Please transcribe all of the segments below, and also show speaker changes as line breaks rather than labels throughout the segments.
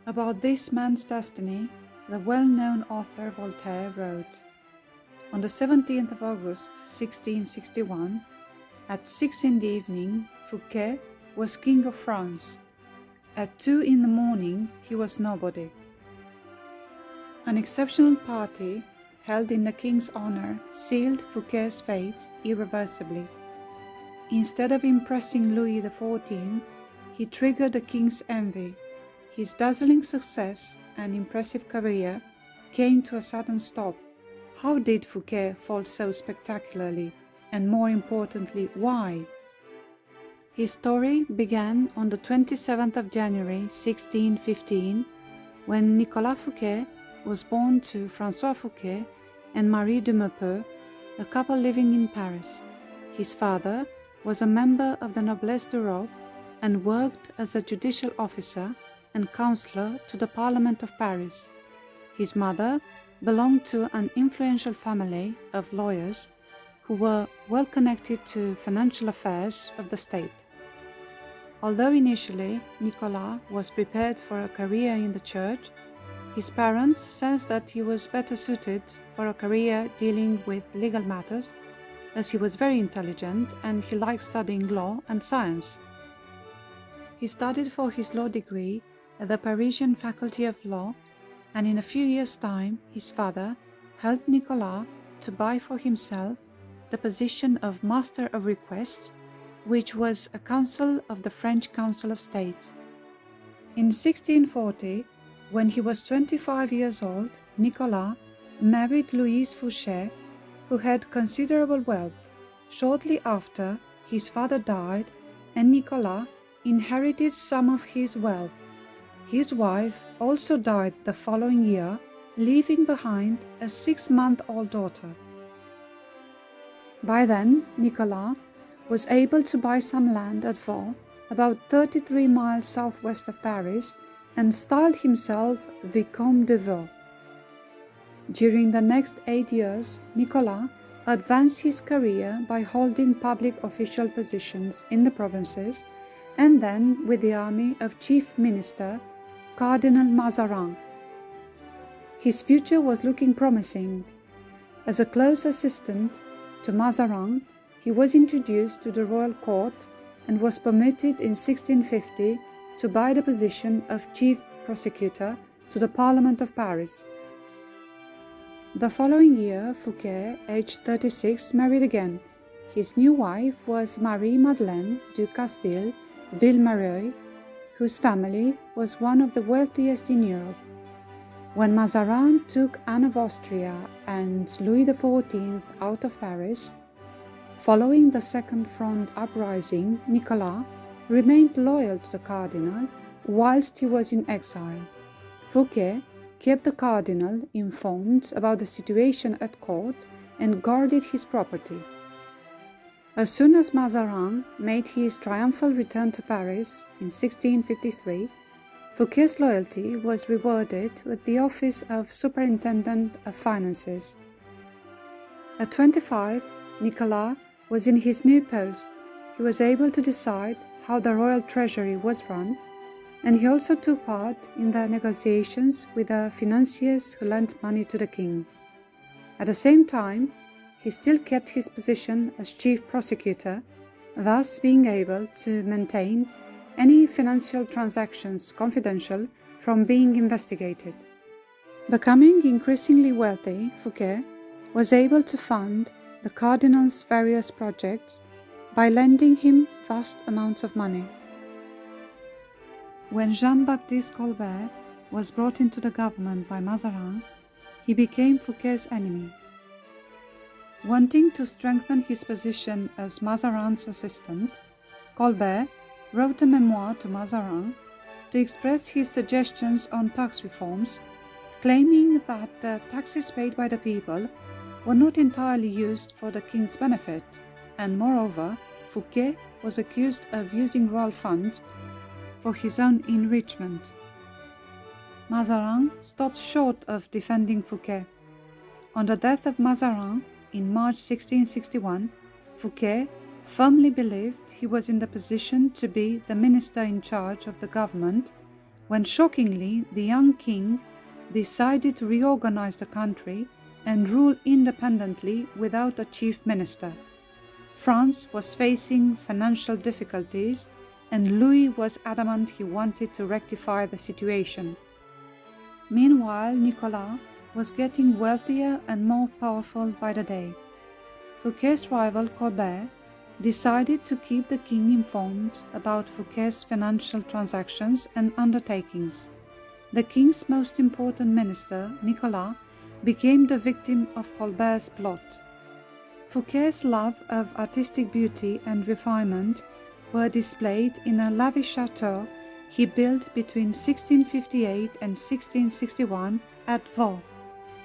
About this man's destiny, the well-known author Voltaire wrote, "On the 17th of August, 1661, at 6 in the evening, Fouquet was King of France. At 2 in the morning, he was nobody." An exceptional party, held in the king's honor, sealed Fouquet's fate irreversibly. Instead of impressing Louis XIV, he triggered the king's envy. His dazzling success and impressive career came to a sudden stop. How did Fouquet fall so spectacularly, and more importantly, why? His story began on the 27th of January 1615, when Nicolas Fouquet was born to François Fouquet and Marie de Maupeou, a couple living in Paris. His father was a member of the Noblesse d'Europe and worked as a judicial officer and councillor to the Parliament of Paris. His mother belonged to an influential family of lawyers who were well connected to financial affairs of the state. Although initially Nicolas was prepared for a career in the church, his parents sensed that he was better suited for a career dealing with legal matters, as he was very intelligent and he liked studying law and science. He studied for his law degree at the Parisian Faculty of Law, and in a few years' time his father helped Nicolas to buy for himself the position of Master of Requests, which was a council of the French Council of State. In 1640, when he was 25 years old, Nicolas married Louise Fouquet, who had considerable wealth. Shortly after, his father died, and Nicolas inherited some of his wealth. His wife also died the following year, leaving behind a 6-month-old daughter. By then, Nicolas was able to buy some land at Vaux, about 33 miles southwest of Paris, and styled himself Vicomte de Vaux. During the next 8 years, Nicolas advanced his career by holding public official positions in the provinces, and then with the army of Chief Minister Cardinal Mazarin. His future was looking promising. As a close assistant to Mazarin, he was introduced to the royal court and was permitted in 1650 to buy the position of chief prosecutor to the Parliament of Paris. The following year, Fouquet, aged 36, married again. His new wife was Marie-Madeleine du Castil Villeroi, whose family was one of the wealthiest in Europe. When Mazarin took Anne of Austria and Louis XIV out of Paris, following the Second Fronde uprising, Nicolas remained loyal to the cardinal whilst he was in exile. Fouquet kept the cardinal informed about the situation at court and guarded his property. As soon as Mazarin made his triumphal return to Paris in 1653, Fouquet's loyalty was rewarded with the office of Superintendent of Finances. At 25, Nicolas was in his new post. He was able to decide how the royal treasury was run, and he also took part in the negotiations with the financiers who lent money to the king. At the same time, he still kept his position as chief prosecutor, thus being able to maintain any financial transactions confidential from being investigated. Becoming increasingly wealthy, Fouquet was able to fund the cardinal's various projects by lending him vast amounts of money. When Jean-Baptiste Colbert was brought into the government by Mazarin, he became Fouquet's enemy. Wanting to strengthen his position as Mazarin's assistant, Colbert wrote a memoir to Mazarin to express his suggestions on tax reforms, claiming that the taxes paid by the people were not entirely used for the king's benefit, and moreover, Fouquet was accused of using royal funds for his own enrichment. Mazarin stopped short of defending Fouquet. On the death of Mazarin in March 1661, Fouquet firmly believed he was in the position to be the minister in charge of the government when shockingly the young king decided to reorganize the country and rule independently without a chief minister. France was facing financial difficulties, and Louis was adamant he wanted to rectify the situation. Meanwhile, Nicolas was getting wealthier and more powerful by the day. Fouquet's rival Colbert decided to keep the king informed about Fouquet's financial transactions and undertakings. The king's most important minister, Nicolas, became the victim of Colbert's plot. Fouquet's love of artistic beauty and refinement were displayed in a lavish chateau he built between 1658 and 1661 at Vaux.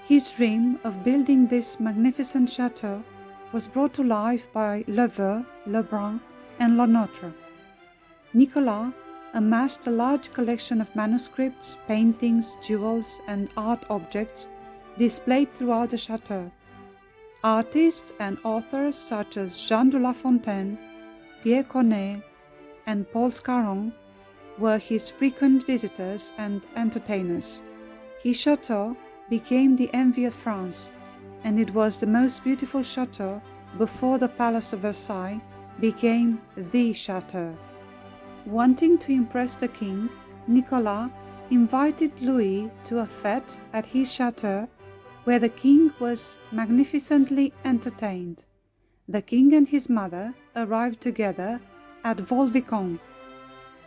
His dream of building this magnificent chateau was brought to life by Leveux, Lebrun, and Le Nôtre. Nicolas amassed a large collection of manuscripts, paintings, jewels, and art objects displayed throughout the chateau. Artists and authors such as Jean de La Fontaine, Pierre Corneille, and Paul Scarron were his frequent visitors and entertainers. His chateau became the envy of France, and it was the most beautiful chateau before the Palace of Versailles became the chateau. Wanting to impress the king, Nicolas invited Louis to a fête at his chateau where the king was magnificently entertained. The king and his mother arrived together at Vaux-le-Vicomte.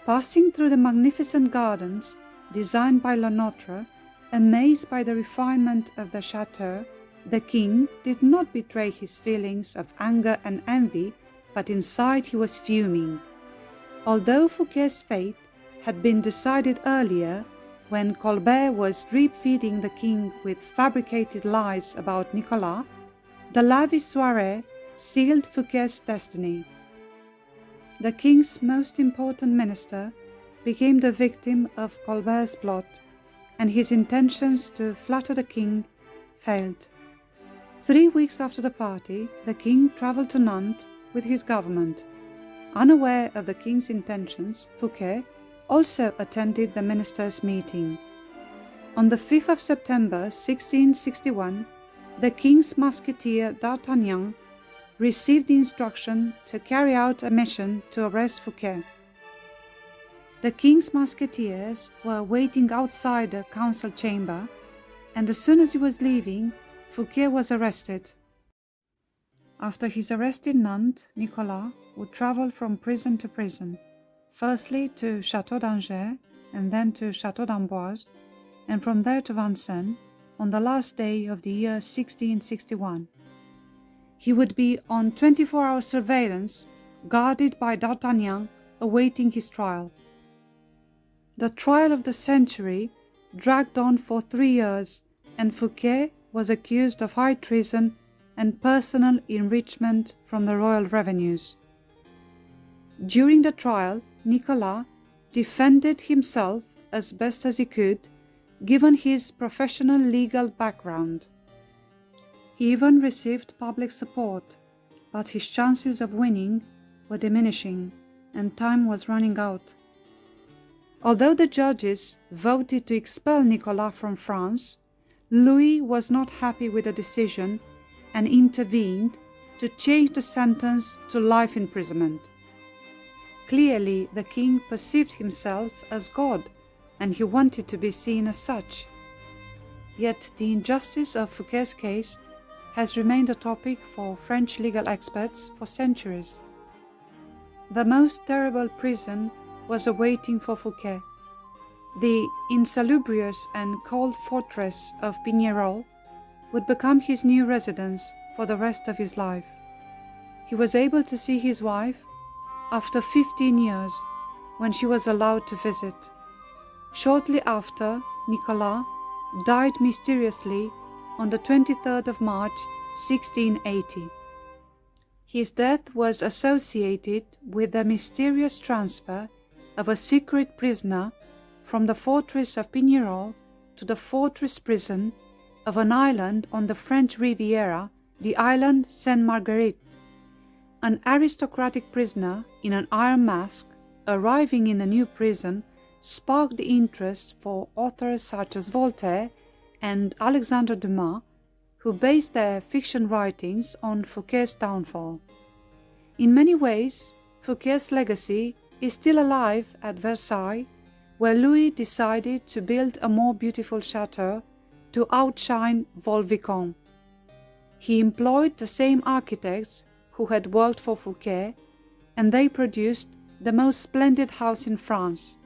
Passing through the magnificent gardens designed by Le Nôtre, amazed by the refinement of the chateau, the king did not betray his feelings of anger and envy, but inside he was fuming. Although Fouquet's fate had been decided earlier, when Colbert was drip-feeding the king with fabricated lies about Nicolas, the lavish soirée sealed Fouquet's destiny. The king's most important minister became the victim of Colbert's plot, and his intentions to flatter the king failed. 3 weeks after the party, the king travelled to Nantes with his government. Unaware of the king's intentions, Fouquet also attended the ministers' meeting. On the 5th of September 1661, the king's musketeer D'Artagnan received the instruction to carry out a mission to arrest Fouquet. The king's musketeers were waiting outside the council chamber, and as soon as he was leaving, Fouquet was arrested. After his arrest in Nantes, Nicolas would travel from prison to prison, firstly to Château d'Angers and then to Château d'Amboise, and from there to Vincennes on the last day of the year 1661. He would be on 24-hour surveillance, guarded by D'Artagnan, awaiting his trial. The trial of the century dragged on for 3 years, and Fouquet was accused of high treason and personal enrichment from the royal revenues. During the trial, Nicolas defended himself as best as he could, given his professional legal background. He even received public support, but his chances of winning were diminishing, and time was running out. Although the judges voted to expel Nicolas from France, Louis was not happy with the decision and intervened to change the sentence to life imprisonment. Clearly, the king perceived himself as God, and he wanted to be seen as such. Yet the injustice of Fouquet's case has remained a topic for French legal experts for centuries. The most terrible prison was awaiting for Fouquet. The insalubrious and cold fortress of Pignerol would become his new residence for the rest of his life. He was able to see his wife after 15 years, when she was allowed to visit. Shortly after, Nicolas died mysteriously on the 23rd of March, 1680. His death was associated with the mysterious transfer of a secret prisoner from the fortress of Pignerol to the fortress prison of an island on the French Riviera, the island Sainte-Marguerite. An aristocratic prisoner in an iron mask, arriving in a new prison, sparked the interest for authors such as Voltaire and Alexandre Dumas, who based their fiction writings on Fouquet's downfall. In many ways, Fouquet's legacy is still alive at Versailles, where Louis decided to build a more beautiful chateau to outshine Vaux-le-Vicomte. He employed the same architects who had worked for Fouquet, and they produced the most splendid house in France.